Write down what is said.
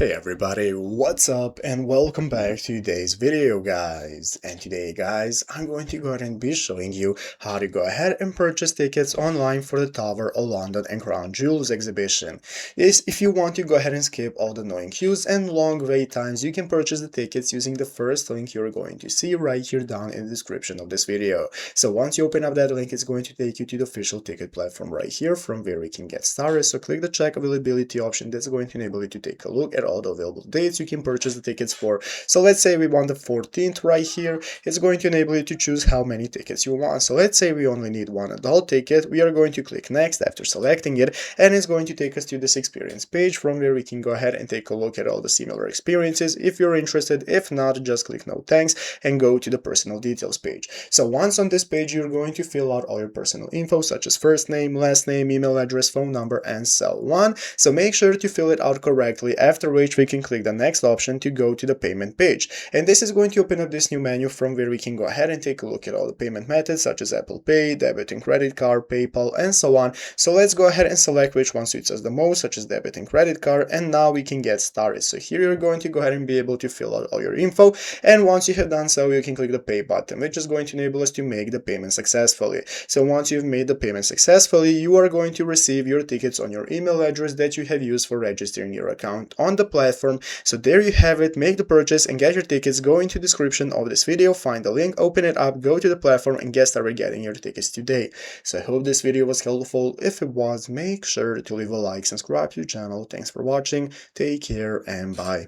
Hey everybody, what's up and welcome back to today's video guys. And today guys, I'm going to go ahead and be showing you how to go ahead and purchase tickets online for the Tower of London and Crown Jewels exhibition. Yes, if you want to go ahead and skip all the annoying queues and long wait times, you can purchase the tickets using the first link you're going to see right here down in the description of this video. So once you open up that link, it's going to take you to the official ticket platform right here from where you can get started. So click the check availability option. That's going to enable you to take a look at all the available dates you can purchase the tickets for. So let's say we want the 14th right here. It's going to enable you to choose how many tickets you want. So let's say we only need one adult ticket. We are going to click next after selecting it, and it's going to take us to this experience page from where we can go ahead and take a look at all the similar experiences if you're interested. If not, just click no thanks and go to the personal details page. So once on this page, you're going to fill out all your personal info such as first name, last name, email address, phone number, and so on. So make sure to fill it out correctly, after which we can click the next option to go to the payment page. And this is going to open up this new menu from where we can go ahead and take a look at all the payment methods such as Apple Pay, debit and credit card, PayPal, and so on. So let's go ahead and select which one suits us the most, such as debit and credit card, and now we can get started. So here you're going to go ahead and be able to fill out all your info, and once you have done so, you can click the pay button, which is going to enable us to make the payment successfully. So once you've made the payment successfully, you are going to receive your tickets on your email address that you have used for registering your account on the platform. So there you have it. Make the purchase and get your tickets. Go into the description of this video, find the link, open it up, go to the platform, and get started getting your tickets today. So I hope this video was helpful. If it was, make sure to leave a like, subscribe to the channel. Thanks for watching, take care, and bye.